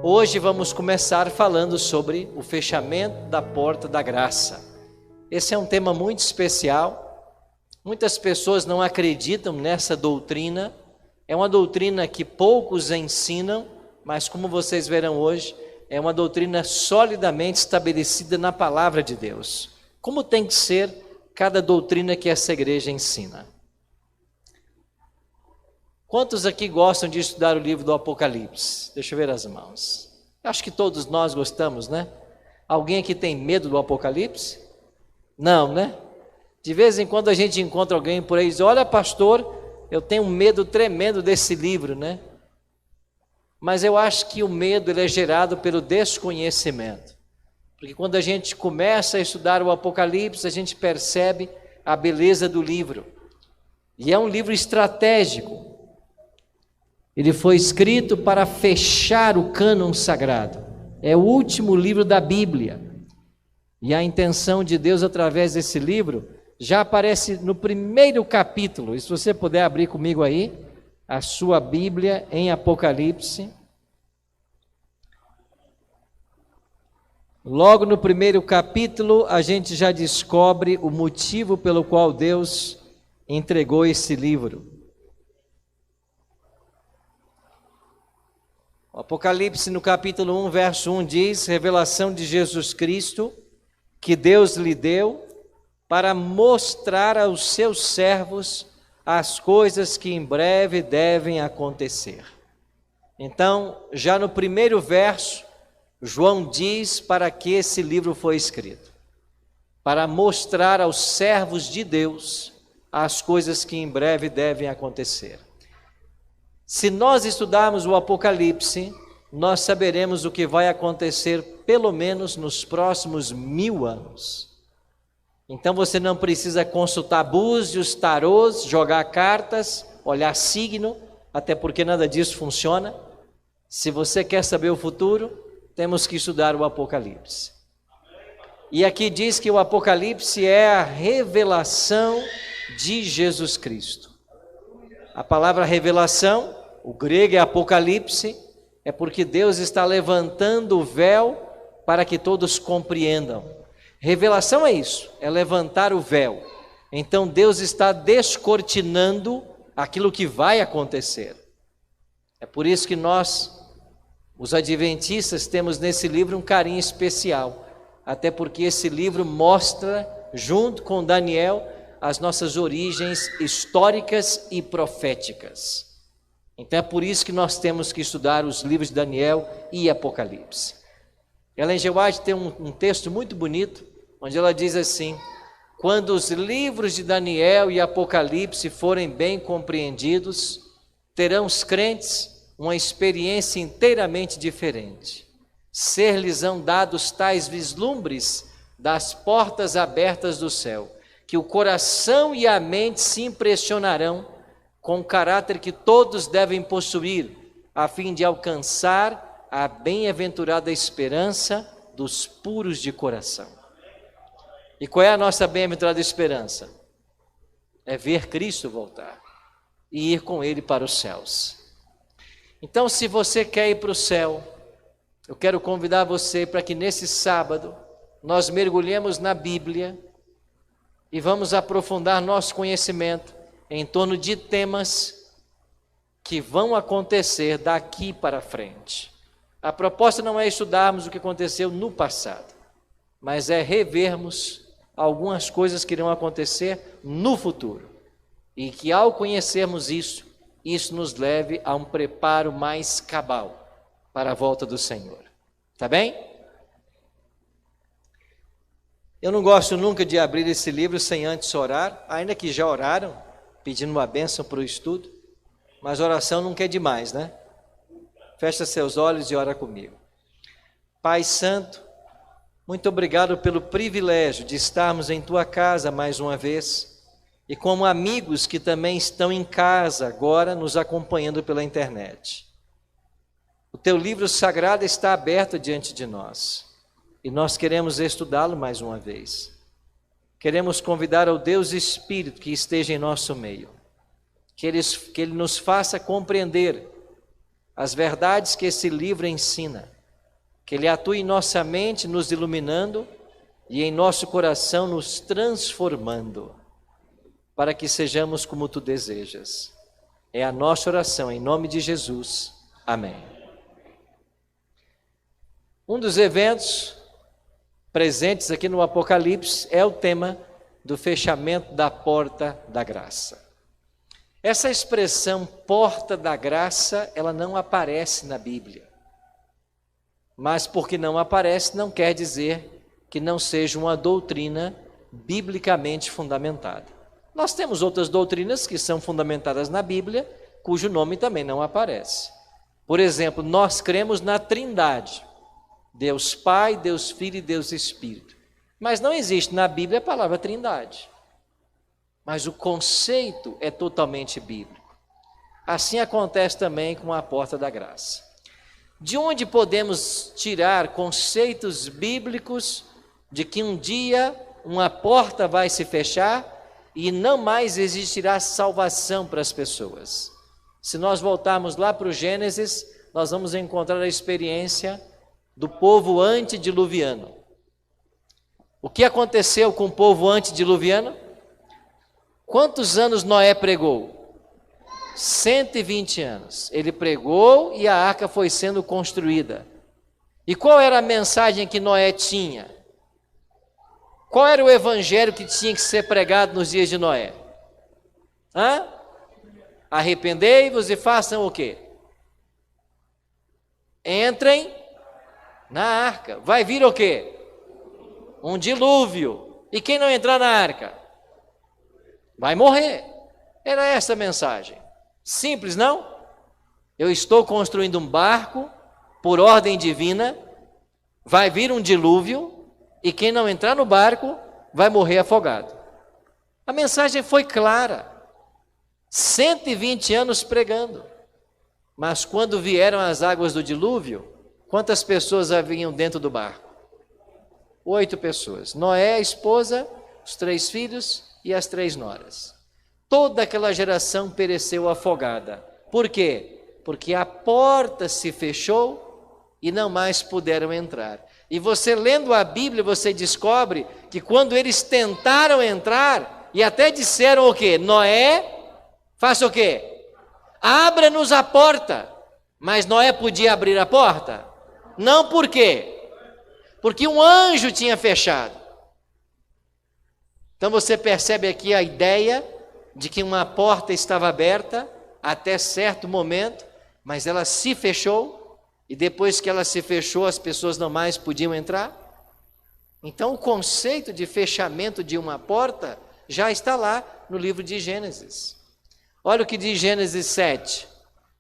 Hoje vamos começar falando sobre o fechamento da porta da graça. Esse é um tema muito especial. Muitas pessoas não acreditam nessa doutrina. É uma doutrina que poucos ensinam, mas como vocês verão hoje, é uma doutrina solidamente estabelecida na palavra de Deus. Como tem que ser cada doutrina que essa igreja ensina. Quantos aqui gostam de estudar o livro do Apocalipse? Deixa eu ver as mãos. Acho que todos nós gostamos, né? Alguém aqui tem medo do Apocalipse? Não, né? De vez em quando a gente encontra alguém por aí e diz: olha, pastor, eu tenho um medo tremendo desse livro, né? Mas eu acho que o medo ele é gerado pelo desconhecimento. Porque quando a gente começa a estudar o Apocalipse, a gente percebe a beleza do livro. E é um livro estratégico. Ele foi escrito para fechar o cânon sagrado. É o último livro da Bíblia. E a intenção de Deus através desse livro já aparece no primeiro capítulo. E se você puder abrir comigo aí, a sua Bíblia em Apocalipse. Logo no primeiro capítulo, a gente já descobre o motivo pelo qual Deus entregou esse livro. O Apocalipse no capítulo 1, verso 1 diz: revelação de Jesus Cristo, que Deus lhe deu para mostrar aos seus servos as coisas que em breve devem acontecer. Então, já no primeiro verso, João diz para que esse livro foi escrito: para mostrar aos servos de Deus as coisas que em breve devem acontecer. Se nós estudarmos o Apocalipse, nós saberemos o que vai acontecer pelo menos nos próximos 1000 anos. Então você não precisa consultar búzios, tarôs, jogar cartas, olhar signo, até porque nada disso funciona. Se você quer saber o futuro, temos que estudar o Apocalipse. E aqui diz que o Apocalipse é a revelação de Jesus Cristo. A palavra revelação, o grego é apocalipse, é porque Deus está levantando o véu para que todos compreendam. Revelação é isso, é levantar o véu. Então Deus está descortinando aquilo que vai acontecer. É por isso que nós, os adventistas, temos nesse livro um carinho especial. Até porque esse livro mostra, junto com Daniel, as nossas origens históricas e proféticas. Então é por isso que nós temos que estudar os livros de Daniel e Apocalipse. Ellen G. White tem um texto muito bonito, onde ela diz assim: quando os livros de Daniel e Apocalipse forem bem compreendidos, terão os crentes uma experiência inteiramente diferente. Ser-lhes-ão dados tais vislumbres das portas abertas do céu, que o coração e a mente se impressionarão com o caráter que todos devem possuir, a fim de alcançar a bem-aventurada esperança dos puros de coração. E qual é a nossa bem-aventurada esperança? É ver Cristo voltar e ir com Ele para os céus. Então, se você quer ir para o céu, eu quero convidar você para que nesse sábado nós mergulhemos na Bíblia e vamos aprofundar nosso conhecimento em torno de temas que vão acontecer daqui para frente. A proposta não é estudarmos o que aconteceu no passado, mas é revermos algumas coisas que irão acontecer no futuro. E que ao conhecermos isso nos leve a um preparo mais cabal para a volta do Senhor. Tá bem? Eu não gosto nunca de abrir esse livro sem antes orar, ainda que já oraram, pedindo uma bênção para o estudo, mas oração nunca é demais, né? Fecha seus olhos e ora comigo. Pai Santo, muito obrigado pelo privilégio de estarmos em Tua casa mais uma vez, e como amigos que também estão em casa agora, nos acompanhando pela internet. O Teu livro sagrado está aberto diante de nós, e nós queremos estudá-lo mais uma vez. Queremos convidar ao Deus Espírito que esteja em nosso meio, que Ele nos faça compreender as verdades que esse livro ensina, que ele atue em nossa mente, nos iluminando, e em nosso coração nos transformando, para que sejamos como tu desejas. É a nossa oração, em nome de Jesus. Amém. Um dos eventos presentes aqui no Apocalipse é o tema do fechamento da porta da graça. Essa expressão porta da graça, ela não aparece na Bíblia. Mas porque não aparece, não quer dizer que não seja uma doutrina biblicamente fundamentada. Nós temos outras doutrinas que são fundamentadas na Bíblia, cujo nome também não aparece. Por exemplo, nós cremos na Trindade, Deus Pai, Deus Filho e Deus Espírito. Mas não existe na Bíblia a palavra Trindade. Mas o conceito é totalmente bíblico. Assim acontece também com a porta da graça. De onde podemos tirar conceitos bíblicos de que um dia uma porta vai se fechar e não mais existirá salvação para as pessoas? Se nós voltarmos lá para o Gênesis, nós vamos encontrar a experiência do povo antediluviano. O que aconteceu com o povo antediluviano? Quantos anos Noé pregou? 120 anos. Ele pregou e a arca foi sendo construída. E qual era a mensagem que Noé tinha? Qual era o evangelho que tinha que ser pregado nos dias de Noé? Arrependei-vos e façam o quê? Entrem na arca. Vai vir o quê? Um dilúvio. E quem não entrar na arca? Vai morrer. Era essa a mensagem. Simples, não? Eu estou construindo um barco por ordem divina, vai vir um dilúvio e quem não entrar no barco vai morrer afogado. A mensagem foi clara. 120 anos pregando. Mas quando vieram as águas do dilúvio, quantas pessoas haviam dentro do barco? 8 pessoas. Noé, a esposa, os 3 filhos e as 3 noras. Toda aquela geração pereceu afogada. Por quê? Porque a porta se fechou e não mais puderam entrar. E você lendo a Bíblia, você descobre que quando eles tentaram entrar, e até disseram o quê? Noé, faça o quê? Abra-nos a porta. Mas Noé podia abrir a porta? Não, por quê? Porque um anjo tinha fechado. Então você percebe aqui a ideia de que uma porta estava aberta até certo momento, mas ela se fechou, e depois que ela se fechou, as pessoas não mais podiam entrar. Então o conceito de fechamento de uma porta já está lá no livro de Gênesis. Olha o que diz Gênesis 7.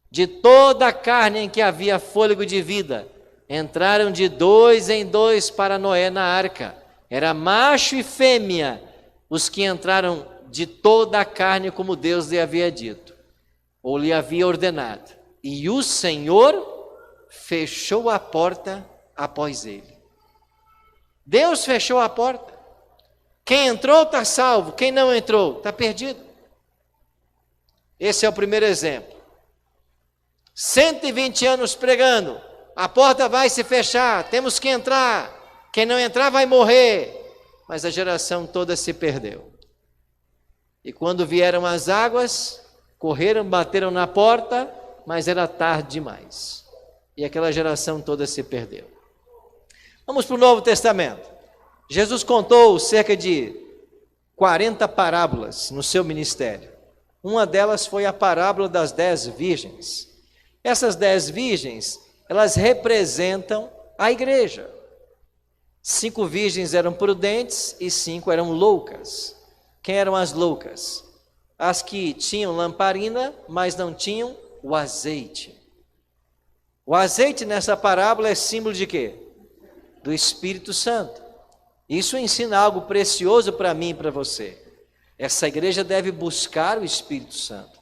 De toda a carne em que havia fôlego de vida, entraram de 2 em 2 para Noé na arca. Era macho e fêmea os que entraram de toda a carne, como Deus lhe havia dito, ou lhe havia ordenado. E o Senhor fechou a porta após ele. Deus fechou a porta. Quem entrou está salvo, quem não entrou está perdido. Esse é o primeiro exemplo. 120 anos pregando, a porta vai se fechar, temos que entrar, quem não entrar vai morrer. Mas a geração toda se perdeu. E quando vieram as águas, correram, bateram na porta, mas era tarde demais. E aquela geração toda se perdeu. Vamos para o Novo Testamento. Jesus contou cerca de 40 parábolas no seu ministério. Uma delas foi a parábola das 10 virgens. Essas 10 virgens, elas representam a igreja. 5 virgens eram prudentes e 5 eram loucas. Quem eram as loucas? As que tinham lamparina, mas não tinham o azeite. O azeite nessa parábola é símbolo de quê? Do Espírito Santo. Isso ensina algo precioso para mim e para você. Essa igreja deve buscar o Espírito Santo.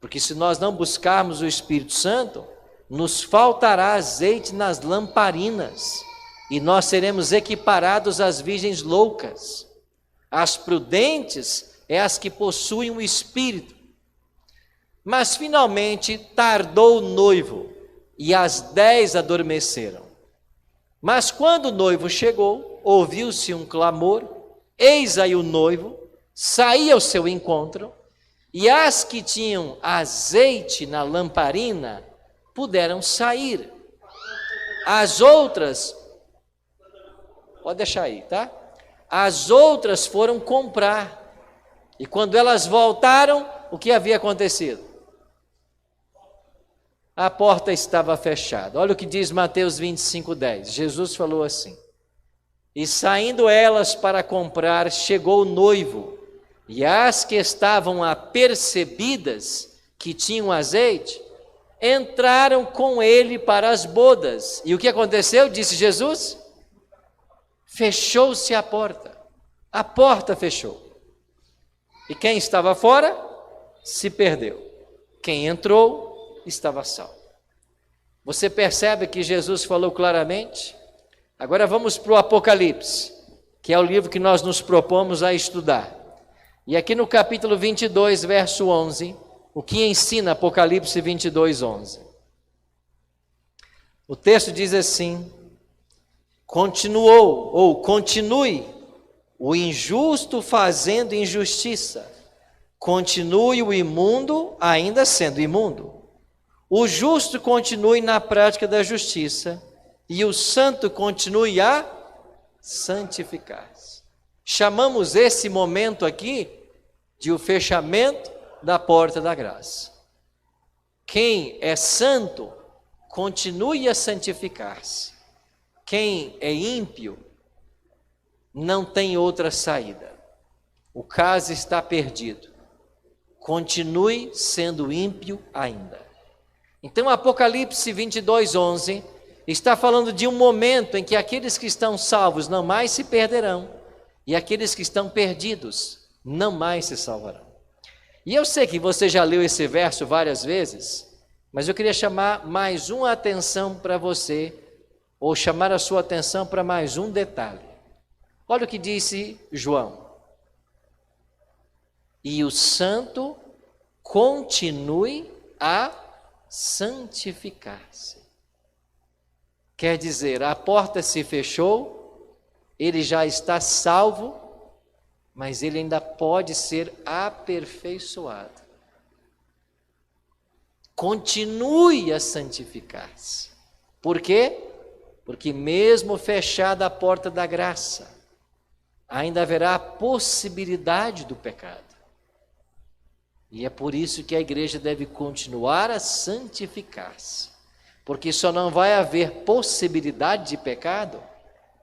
Porque se nós não buscarmos o Espírito Santo, nos faltará azeite nas lamparinas. E nós seremos equiparados às virgens loucas. As prudentes é as que possuem o Espírito. Mas finalmente tardou o noivo, e as 10 adormeceram. Mas quando o noivo chegou, ouviu-se um clamor, eis aí o noivo, saía ao seu encontro, e as que tinham azeite na lamparina puderam sair. As outras, pode deixar aí, tá? As outras foram comprar. E quando elas voltaram, o que havia acontecido? A porta estava fechada. Olha o que diz Mateus 25:10. Jesus falou assim: e saindo elas para comprar, chegou o noivo, e as que estavam apercebidas, que tinham azeite, entraram com ele para as bodas. E o que aconteceu? Disse Jesus: fechou-se a porta fechou. E quem estava fora, se perdeu. Quem entrou, estava salvo. Você percebe que Jesus falou claramente? Agora vamos para o Apocalipse, que é o livro que nós nos propomos a estudar. E aqui no capítulo 22, verso 11, o que ensina Apocalipse 22, 11? O texto diz assim: continue o injusto fazendo injustiça, continue o imundo ainda sendo imundo, o justo continue na prática da justiça, e o santo continue a santificar-se. Chamamos esse momento aqui de o fechamento da porta da graça. Quem é santo, continue a santificar-se. Quem é ímpio, não tem outra saída. O caso está perdido. Continue sendo ímpio ainda. Então, Apocalipse 22, 11, está falando de um momento em que aqueles que estão salvos não mais se perderão, e aqueles que estão perdidos não mais se salvarão. E eu sei que você já leu esse verso várias vezes, mas eu queria chamar mais uma atenção para você, ou chamar a sua atenção para mais um detalhe. Olha o que disse João: e o santo continue a santificar-se. Quer dizer, a porta se fechou, ele já está salvo, mas ele ainda pode ser aperfeiçoado. Continue a santificar-se. Por quê? Porque mesmo fechada a porta da graça, ainda haverá a possibilidade do pecado. E é por isso que a igreja deve continuar a santificar-se. Porque só não vai haver possibilidade de pecado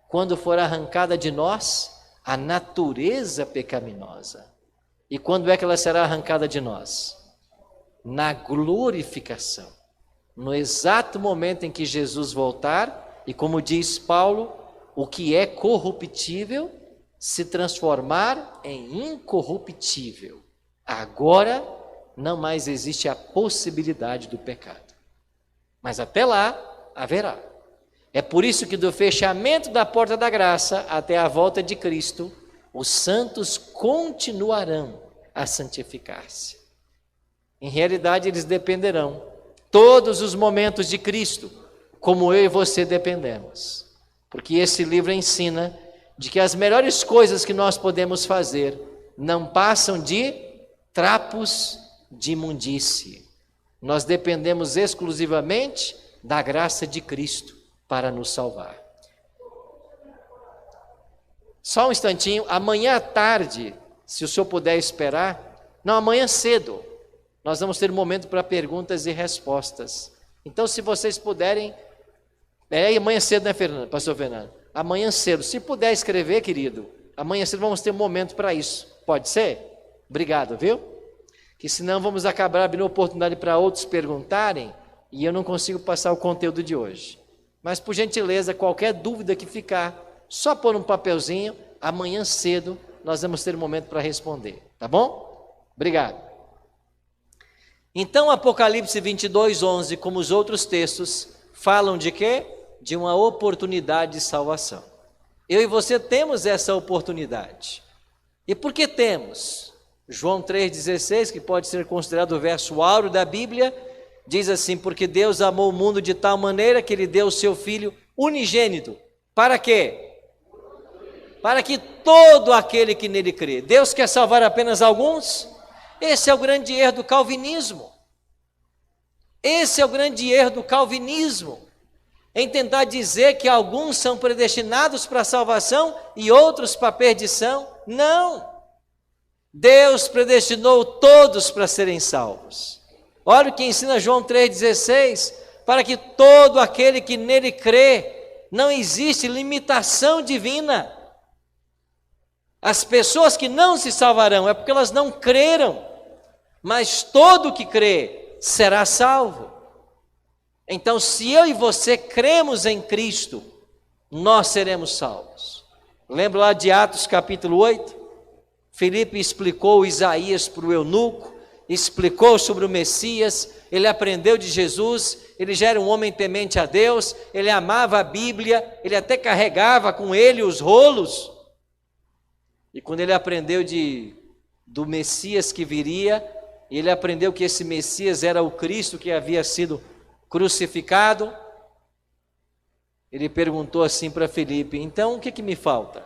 quando for arrancada de nós a natureza pecaminosa. E quando é que ela será arrancada de nós? Na glorificação. No exato momento em que Jesus voltar, e como diz Paulo, o que é corruptível se transformar em incorruptível. Agora não mais existe a possibilidade do pecado. Mas até lá haverá. É por isso que do fechamento da porta da graça até a volta de Cristo, os santos continuarão a santificar-se. Em realidade, eles dependerão todos os momentos de Cristo, como eu e você dependemos. Porque esse livro ensina de que as melhores coisas que nós podemos fazer não passam de trapos de imundície. Nós dependemos exclusivamente da graça de Cristo para nos salvar. Só um instantinho, amanhã à tarde, se o senhor puder esperar, não, amanhã cedo, nós vamos ter um momento para perguntas e respostas. Então, se vocês puderem, amanhã cedo, né, Fernando, pastor Fernando? Amanhã cedo, se puder escrever, querido, amanhã cedo vamos ter um momento para isso. Pode ser? Obrigado, viu? Que senão vamos acabar abrindo oportunidade para outros perguntarem e eu não consigo passar o conteúdo de hoje. Mas, por gentileza, qualquer dúvida que ficar, só pôr um papelzinho, amanhã cedo nós vamos ter um momento para responder, tá bom? Obrigado. Então, Apocalipse 22, 11, como os outros textos, falam de quê? De uma oportunidade de salvação. Eu e você temos essa oportunidade. E por que temos? João 3,16, que pode ser considerado o verso áureo da Bíblia, diz assim: porque Deus amou o mundo de tal maneira que Ele deu o seu Filho unigênito. Para quê? Para que todo aquele que nele crê. Deus quer salvar apenas alguns? Esse é o grande erro do calvinismo. Esse é o grande erro do calvinismo, em tentar dizer que alguns são predestinados para a salvação e outros para a perdição. Não! Deus predestinou todos para serem salvos. Olha o que ensina João 3,16: para que todo aquele que nele crê, não existe limitação divina. As pessoas que não se salvarão é porque elas não creram, mas todo que crê será salvo. Então, se eu e você cremos em Cristo, nós seremos salvos. Lembra lá de Atos capítulo 8? Filipe explicou Isaías para o eunuco, explicou sobre o Messias, ele aprendeu de Jesus, ele já era um homem temente a Deus, ele amava a Bíblia, ele até carregava com ele os rolos. E quando ele aprendeu do Messias que viria, ele aprendeu que esse Messias era o Cristo que havia sido crucificado, ele perguntou assim para Filipe: então o que me falta?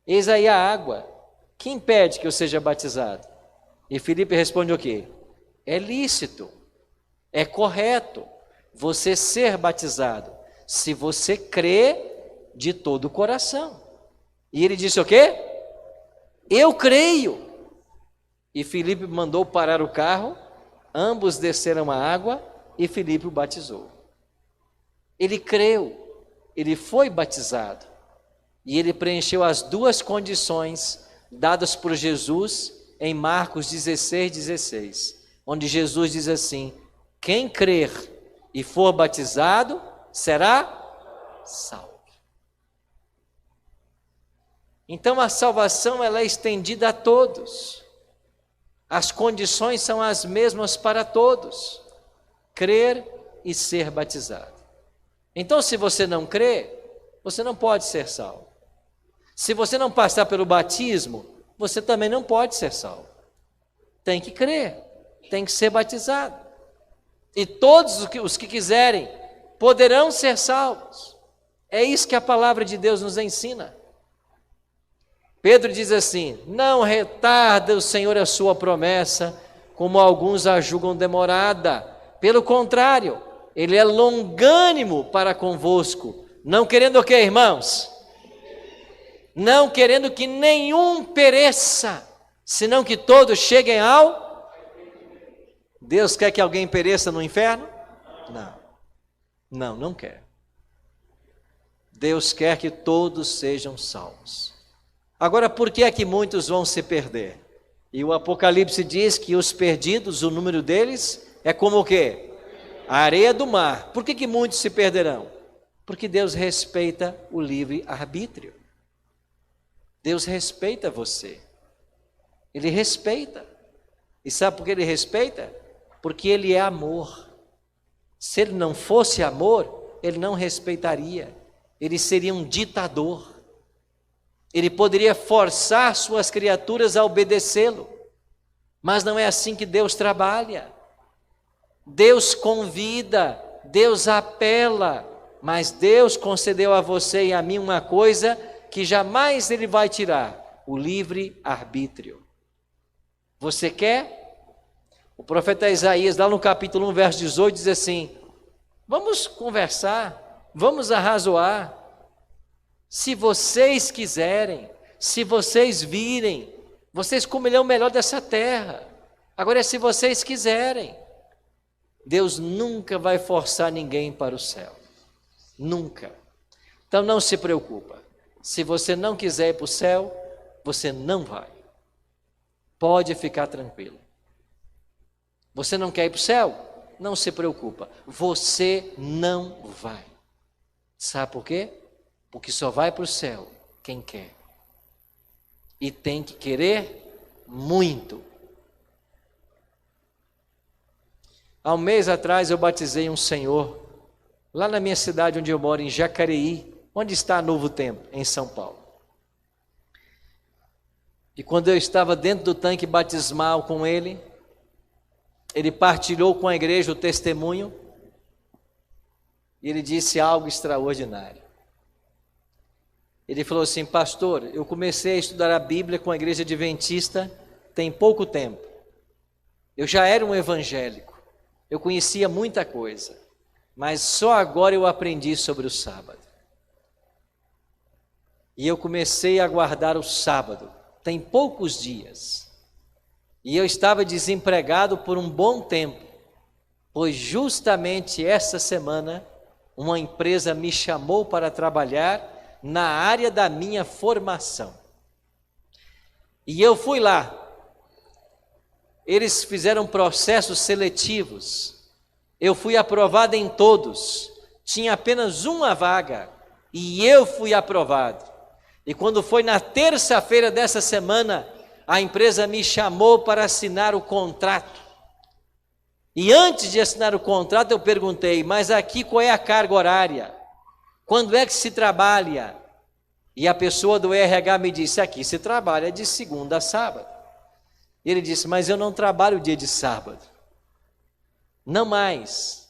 Eis aí a água, que impede que eu seja batizado? E Filipe responde o quê? É lícito, é correto você ser batizado, se você crê de todo o coração. E ele disse o quê? Eu creio. E Filipe mandou parar o carro, ambos desceram a água e Filipe o batizou. Ele creu, ele foi batizado e ele preencheu as duas condições dadas por Jesus em Marcos 16:16, onde Jesus diz assim: quem crer e for batizado será salvo. Então a salvação ela é estendida a todos. As condições são as mesmas para todos: crer e ser batizado. Então, se você não crê, você não pode ser salvo. Se você não passar pelo batismo, você também não pode ser salvo. Tem que crer, tem que ser batizado. E todos os que quiserem poderão ser salvos. É isso que a palavra de Deus nos ensina. Pedro diz assim: não retarda o Senhor a sua promessa, como alguns a julgam demorada. Pelo contrário, Ele é longânimo para convosco, não querendo o quê, irmãos? Não querendo que nenhum pereça, senão que todos cheguem ao... Deus quer que alguém pereça no inferno? Não quer. Deus quer que todos sejam salvos. Agora, por que é que muitos vão se perder? E o Apocalipse diz que os perdidos, o número deles é como o quê? A areia do mar. Por que muitos se perderão? Porque Deus respeita o livre-arbítrio. Deus respeita você. Ele respeita. E sabe por que Ele respeita? Porque Ele é amor. Se Ele não fosse amor, Ele não respeitaria. Ele seria um ditador. Ele poderia forçar suas criaturas a obedecê-lo, mas não é assim que Deus trabalha. Deus convida, Deus apela, mas Deus concedeu a você e a mim uma coisa que jamais Ele vai tirar: o livre-arbítrio. Você quer? O profeta Isaías, lá no capítulo 1, verso 18, diz assim: vamos conversar, vamos arrazoar. Se vocês quiserem, se vocês virem, vocês comerão o melhor dessa terra. Agora é se vocês quiserem. Deus nunca vai forçar ninguém para o céu. Nunca. Então não se preocupa. Se você não quiser ir para o céu, você não vai. Pode ficar tranquilo. Você não quer ir para o céu? Não se preocupa. Você não vai. Sabe por quê? Porque só vai para o céu quem quer. E tem que querer muito. Há um mês atrás eu batizei um senhor, lá na minha cidade onde eu moro, em Jacareí, onde está Novo Tempo, em São Paulo. E quando eu estava dentro do tanque batismal com ele partilhou com a igreja o testemunho, e ele disse algo extraordinário. Ele falou assim: pastor, eu comecei a estudar a Bíblia com a igreja adventista tem pouco tempo. Eu já era um evangélico, eu conhecia muita coisa, mas só agora eu aprendi sobre o sábado. E eu comecei a guardar o sábado, tem poucos dias. E eu estava desempregado por um bom tempo, pois justamente essa semana uma empresa me chamou para trabalhar na área da minha formação. E eu fui lá. Eles fizeram processos seletivos. Eu fui aprovado em todos. Tinha apenas uma vaga e eu fui aprovado. E quando foi na terça-feira dessa semana, a empresa me chamou para assinar o contrato. E antes de assinar o contrato eu perguntei: mas aqui qual é a carga horária? Quando é que se trabalha? E a pessoa do RH me disse: aqui se trabalha de segunda a sábado. E ele disse: mas eu não trabalho dia de sábado. Não mais.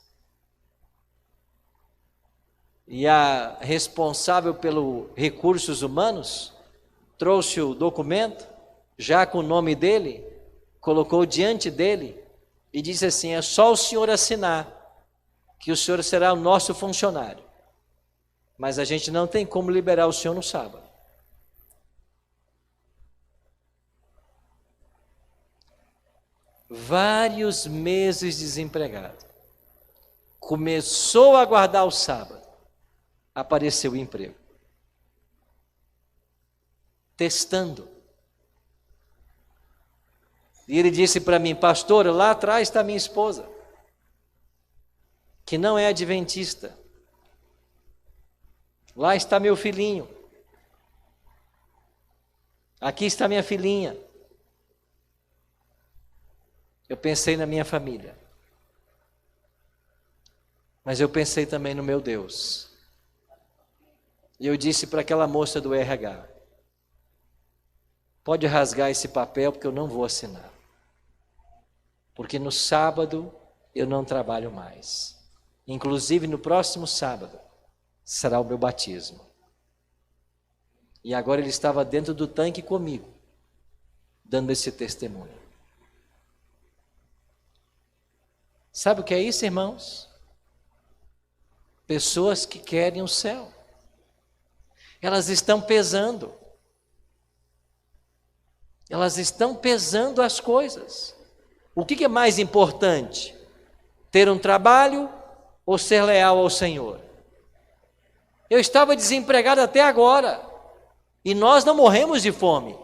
E a responsável pelo recursos humanos trouxe o documento, já com o nome dele, colocou diante dele e disse assim: é só o senhor assinar, que o senhor será o nosso funcionário. Mas a gente não tem como liberar o senhor no sábado. Vários meses desempregado. Começou a guardar o sábado. Apareceu o emprego. Testando. E ele disse para mim: pastor, lá atrás está minha esposa, que não é adventista. Lá está meu filhinho. Aqui está minha filhinha. Eu pensei na minha família. Mas eu pensei também no meu Deus. E eu disse para aquela moça do RH: pode rasgar esse papel porque eu não vou assinar. Porque no sábado eu não trabalho mais. Inclusive no próximo sábado será o meu batismo. E agora ele estava dentro do tanque comigo, dando esse testemunho. Sabe o que é isso, irmãos? Pessoas que querem o céu. Elas estão pesando. Elas estão pesando as coisas. O que é mais importante? Ter um trabalho ou ser leal ao Senhor? Eu estava desempregado até agora. E nós não morremos de fome.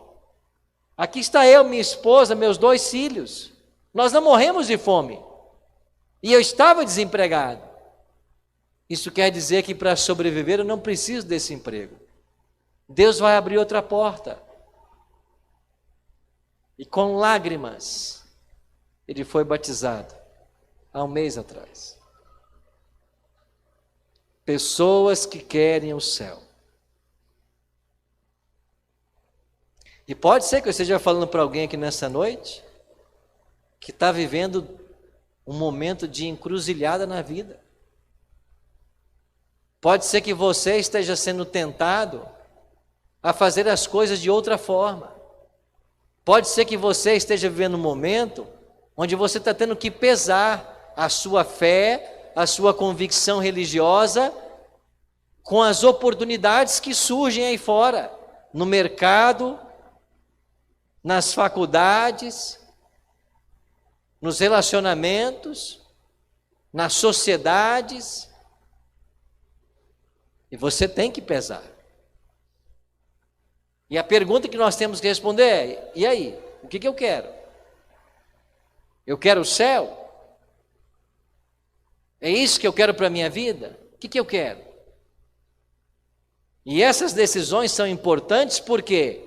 Aqui está eu, minha esposa, meus 2 filhos. Nós não morremos de fome. E eu estava desempregado. Isso quer dizer que para sobreviver eu não preciso desse emprego. Deus vai abrir outra porta. E com lágrimas, ele foi batizado há um mês atrás. Pessoas que querem o céu. E pode ser que eu esteja falando para alguém aqui nessa noite que está vivendo um momento de encruzilhada na vida. Pode ser que você esteja sendo tentado a fazer as coisas de outra forma. Pode ser que você esteja vivendo um momento onde você está tendo que pesar a sua fé, a sua convicção religiosa com as oportunidades que surgem aí fora, no mercado, nas faculdades, nos relacionamentos, nas sociedades. E você tem que pesar. E a pergunta que nós temos que responder é: e aí? O que eu quero? Eu quero o céu? É isso que eu quero para a minha vida? O que eu quero? E essas decisões são importantes por quê?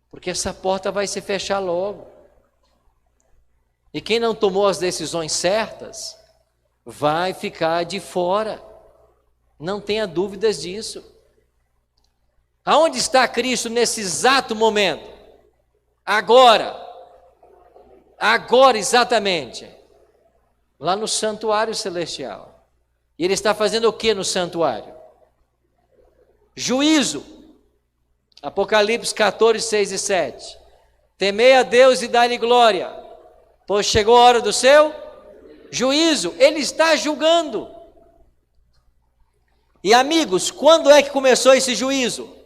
Porque essa porta vai se fechar logo. E quem não tomou as decisões certas vai ficar de fora. Não tenha dúvidas disso. Aonde está Cristo nesse exato momento? Agora exatamente, lá no santuário celestial. E ele está fazendo o que no santuário? Juízo. Apocalipse 14, 6 e 7. Temei a Deus e dai-lhe glória, pois chegou a hora do seu juízo. Ele está julgando. E amigos, quando é que começou esse juízo?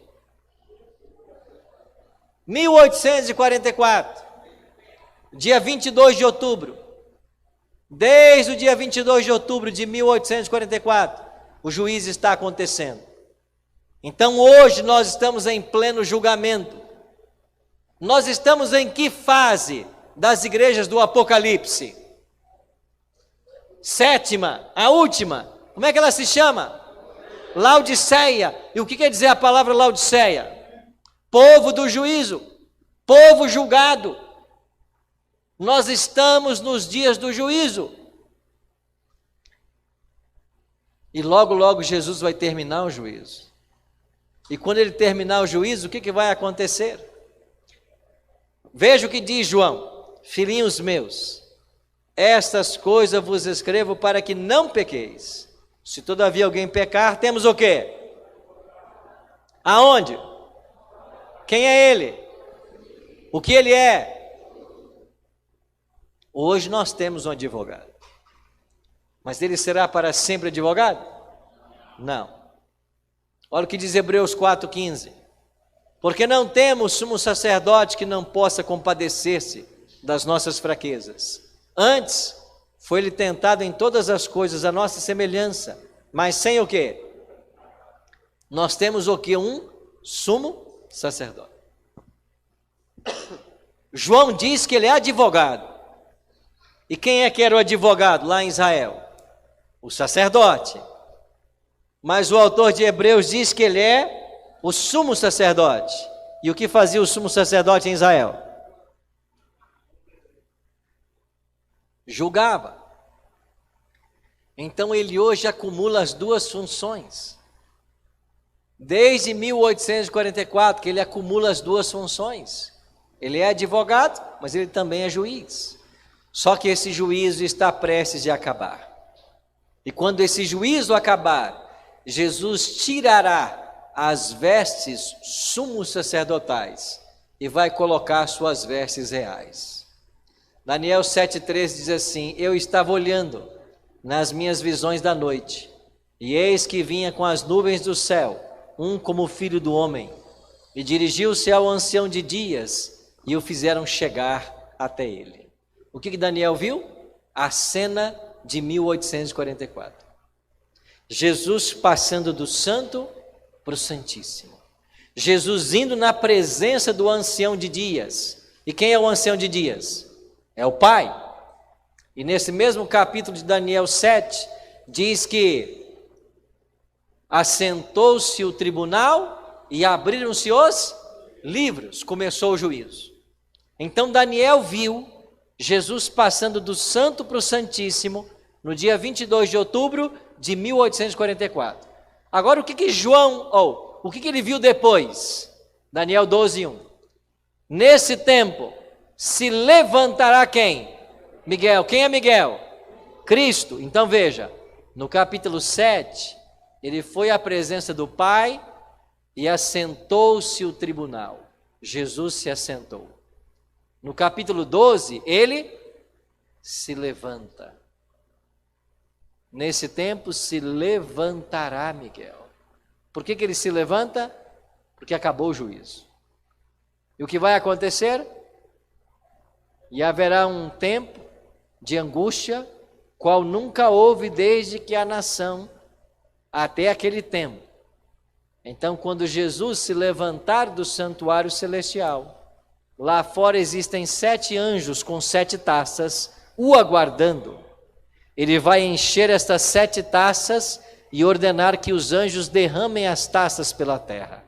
1844, dia 22 de outubro. Desde o dia 22 de outubro de 1844, o juízo está acontecendo. Então hoje nós estamos em pleno julgamento. Nós estamos em que fase das igrejas do Apocalipse? Sétima, a última. Como é que ela se chama? Laodiceia. E o que quer dizer a palavra Laodiceia? Povo do juízo, povo julgado. Nós estamos nos dias do juízo. E logo, logo Jesus vai terminar o juízo. E quando ele terminar o juízo, o que vai acontecer? Veja o que diz João: filhinhos meus, estas coisas vos escrevo para que não pequeis. Se todavia alguém pecar, temos o quê? Aonde? Quem é ele? O que ele é? Hoje nós temos um advogado. Mas ele será para sempre advogado? Não. Olha o que diz Hebreus 4,15. Porque não temos sumo sacerdote que não possa compadecer-se das nossas fraquezas. Antes, foi ele tentado em todas as coisas a nossa semelhança, mas sem o quê? Nós temos o quê? Um sumo sacerdote. João diz que ele é advogado. E quem é que era o advogado lá em Israel? O sacerdote. Mas o autor de Hebreus diz que ele é o sumo sacerdote. E o que fazia o sumo sacerdote em Israel? Julgava. Então ele hoje acumula as duas funções. Desde 1844 que ele acumula as duas funções. Ele é advogado, mas ele também é juiz. Só que esse juízo está prestes a acabar. E quando esse juízo acabar, Jesus tirará as vestes sumos sacerdotais e vai colocar suas vestes reais. Daniel 7,13 diz assim: eu estava olhando nas minhas visões da noite, e eis que vinha com as nuvens do céu, um como o filho do homem, e dirigiu-se ao ancião de dias, e o fizeram chegar até ele. O que Daniel viu? A cena de 1844. Jesus passando do santo para o santíssimo. Jesus indo na presença do ancião de dias. E quem é o ancião de dias? É o Pai. E nesse mesmo capítulo de Daniel 7, diz que assentou-se o tribunal e abriram-se os livros. Começou o juízo. Então Daniel viu Jesus passando do santo para o santíssimo no dia 22 de outubro de 1844. Agora o que João, o que ele viu depois? Daniel 12:1. Nesse tempo se levantará quem? Miguel. Quem é Miguel? Cristo. Então veja, no capítulo 7, ele foi à presença do Pai e assentou-se o tribunal. Jesus se assentou. No capítulo 12, ele se levanta. Nesse tempo se levantará Miguel. Por que ele se levanta? Porque acabou o juízo. E o que vai acontecer? E haverá um tempo de angústia, qual nunca houve desde que a nação até aquele tempo. Então, quando Jesus se levantar do santuário celestial, lá fora existem 7 anjos com 7 taças o aguardando. Ele vai encher estas 7 taças e ordenar que os anjos derramem as taças pela terra.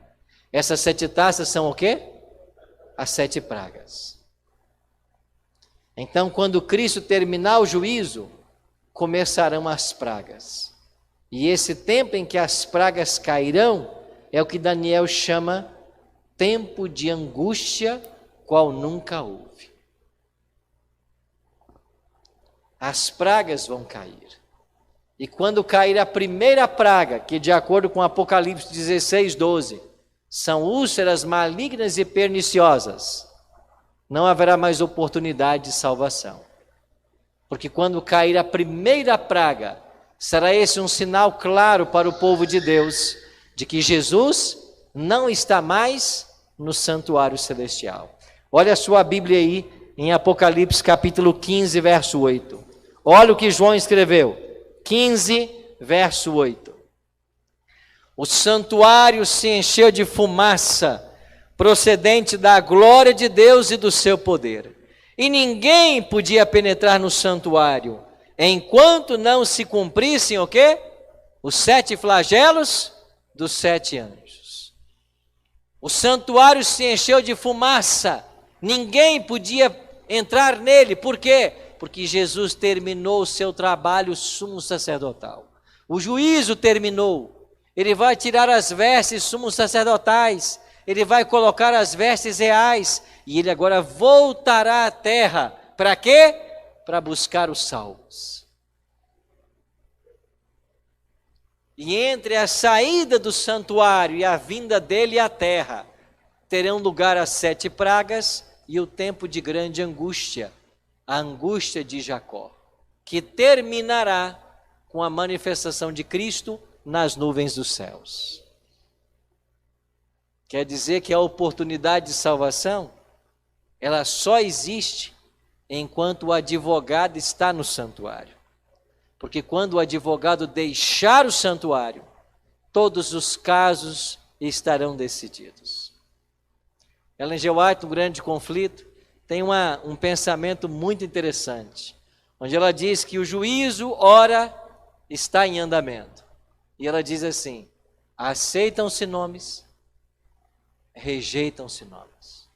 Essas 7 taças são o quê? As 7 pragas. Então, quando Cristo terminar o juízo, começarão as pragas. E esse tempo em que as pragas cairão é o que Daniel chama tempo de angústia, qual nunca houve. As pragas vão cair. E quando cair a primeira praga, que de acordo com Apocalipse 16, 12, são úlceras malignas e perniciosas, não haverá mais oportunidade de salvação. Porque quando cair a primeira praga, será esse um sinal claro para o povo de Deus, de que Jesus não está mais no santuário celestial. Olha a sua Bíblia aí, em Apocalipse capítulo 15, verso 8. Olha o que João escreveu, 15, verso 8. O santuário se encheu de fumaça, procedente da glória de Deus e do seu poder. E ninguém podia penetrar no santuário, enquanto não se cumprissem o quê? Os 7 flagelos dos 7 anjos. O santuário se encheu de fumaça, ninguém podia entrar nele, por quê? Porque Jesus terminou o seu trabalho sumo sacerdotal. O juízo terminou, ele vai tirar as vestes sumos sacerdotais, ele vai colocar as vestes reais, e ele agora voltará à terra, para quê? Para buscar os salvos. E entre a saída do santuário e a vinda dele à terra, terão lugar as 7 pragas e o tempo de grande angústia, a angústia de Jacó, que terminará com a manifestação de Cristo nas nuvens dos céus. Quer dizer que a oportunidade de salvação, ela só existe enquanto o advogado está no santuário. Porque quando o advogado deixar o santuário, todos os casos estarão decididos. Ellen G. White, no Grande Conflito, tem um pensamento muito interessante, onde ela diz que o juízo, ora, está em andamento. E ela diz assim: aceitam-se nomes, rejeitam-se nomes.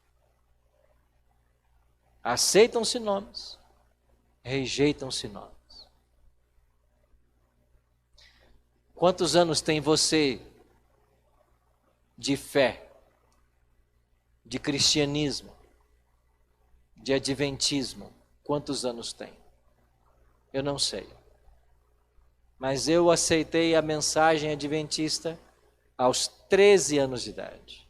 Aceitam-se nomes, rejeitam-se nomes. Quantos anos tem você de fé, de cristianismo, de adventismo? Quantos anos tem? Eu não sei. Mas eu aceitei a mensagem adventista aos 13 anos de idade.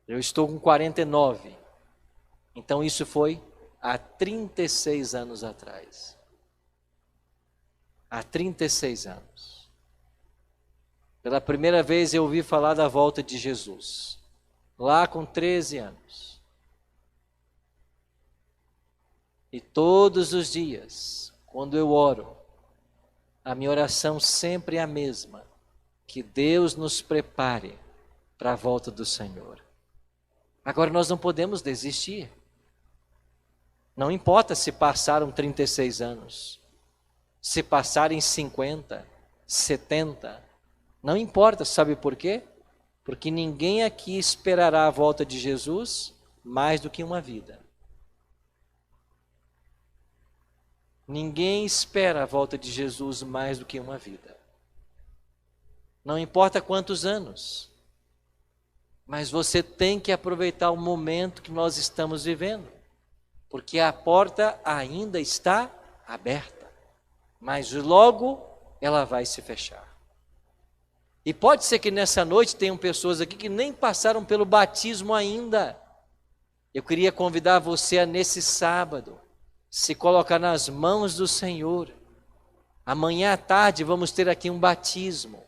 Eu estou com 49. Então isso foi há 36 anos atrás. Há 36 anos. Pela primeira vez eu ouvi falar da volta de Jesus. Lá com 13 anos. E todos os dias, quando eu oro, a minha oração sempre é a mesma. Que Deus nos prepare para a volta do Senhor. Agora nós não podemos desistir. Não importa se passaram 36 anos. Se passarem 50, 70, não importa, sabe por quê? Porque ninguém aqui esperará a volta de Jesus mais do que uma vida. Ninguém espera a volta de Jesus mais do que uma vida. Não importa quantos anos, mas você tem que aproveitar o momento que nós estamos vivendo, porque a porta ainda está aberta. Mas logo ela vai se fechar. E pode ser que nessa noite tenham pessoas aqui que nem passaram pelo batismo ainda. Eu queria convidar você a nesse sábado se colocar nas mãos do Senhor. Amanhã à tarde vamos ter aqui um batismo.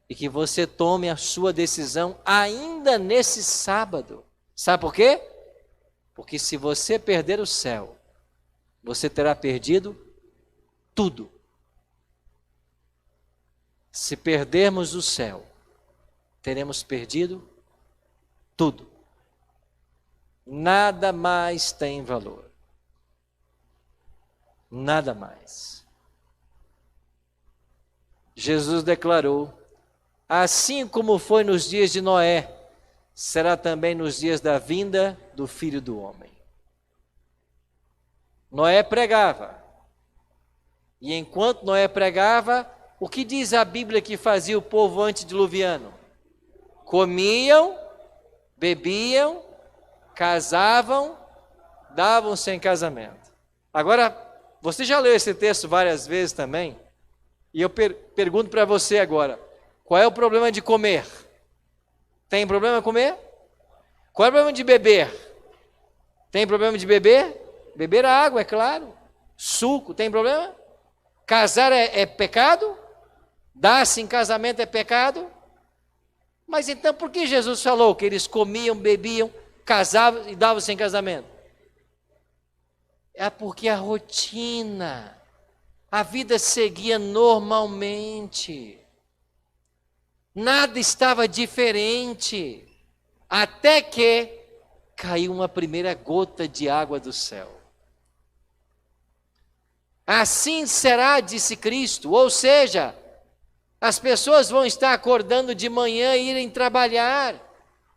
E que você tome a sua decisão ainda nesse sábado. Sabe por quê? Porque se você perder o céu, você terá perdido tudo. Se perdermos o céu, teremos perdido tudo. Nada mais tem valor. Nada mais. Jesus declarou: assim como foi nos dias de Noé, será também nos dias da vinda do Filho do Homem. Noé pregava. E enquanto Noé pregava, o que diz a Bíblia que fazia o povo antediluviano? Comiam bebiam, casavam, davam-se em casamento. Agora, você já leu esse texto várias vezes também, e eu pergunto para você agora, qual é o problema de comer? Tem problema de comer? Qual é o problema de beber? Tem problema de beber? Beber água, é claro. Suco, tem problema? Casar é pecado? Dar-se em casamento é pecado? Mas então por que Jesus falou que eles comiam, bebiam, casavam e davam-se em casamento? É porque a rotina, a vida seguia normalmente. Nada estava diferente. Até que caiu uma primeira gota de água do céu. Assim será, disse Cristo, ou seja, as pessoas vão estar acordando de manhã e irem trabalhar,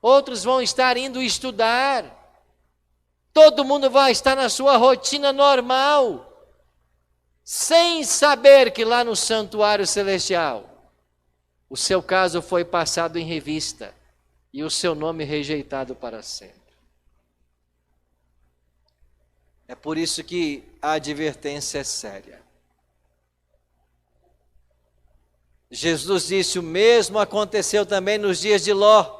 outros vão estar indo estudar, todo mundo vai estar na sua rotina normal, sem saber que lá no santuário celestial, o seu caso foi passado em revista e o seu nome rejeitado para sempre. É por isso que a advertência é séria. Jesus disse: o mesmo aconteceu também nos dias de Ló.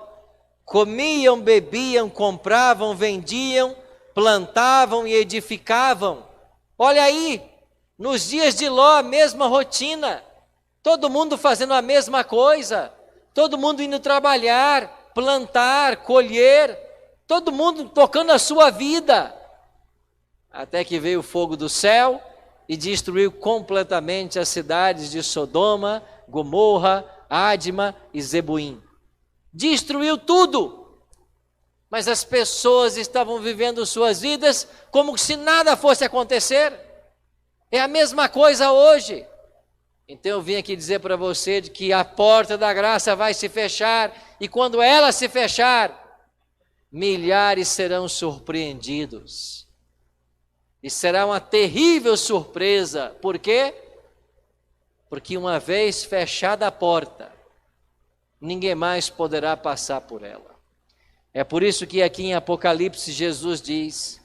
Comiam, bebiam, compravam, vendiam, plantavam e edificavam. Olha aí, nos dias de Ló, a mesma rotina. Todo mundo fazendo a mesma coisa. Todo mundo indo trabalhar, plantar, colher. Todo mundo tocando a sua vida. Até que veio o fogo do céu e destruiu completamente as cidades de Sodoma, Gomorra, Ádima e Zebuim. Destruiu tudo. Mas as pessoas estavam vivendo suas vidas como se nada fosse acontecer. É a mesma coisa hoje. Então eu vim aqui dizer para você de que a porta da graça vai se fechar, e quando ela se fechar, milhares serão surpreendidos. E será uma terrível surpresa. Por quê? Porque uma vez fechada a porta, ninguém mais poderá passar por ela. É por isso que aqui em Apocalipse Jesus diz: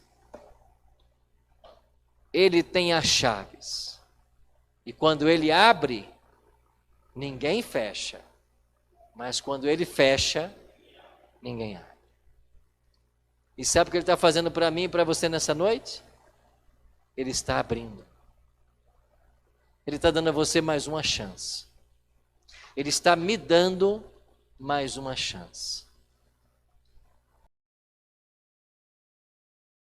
Ele tem as chaves. E quando Ele abre, ninguém fecha. Mas quando Ele fecha, ninguém abre. E sabe o que Ele está fazendo para mim e para você nessa noite? Ele está abrindo. Ele está dando a você mais uma chance. Ele está me dando mais uma chance.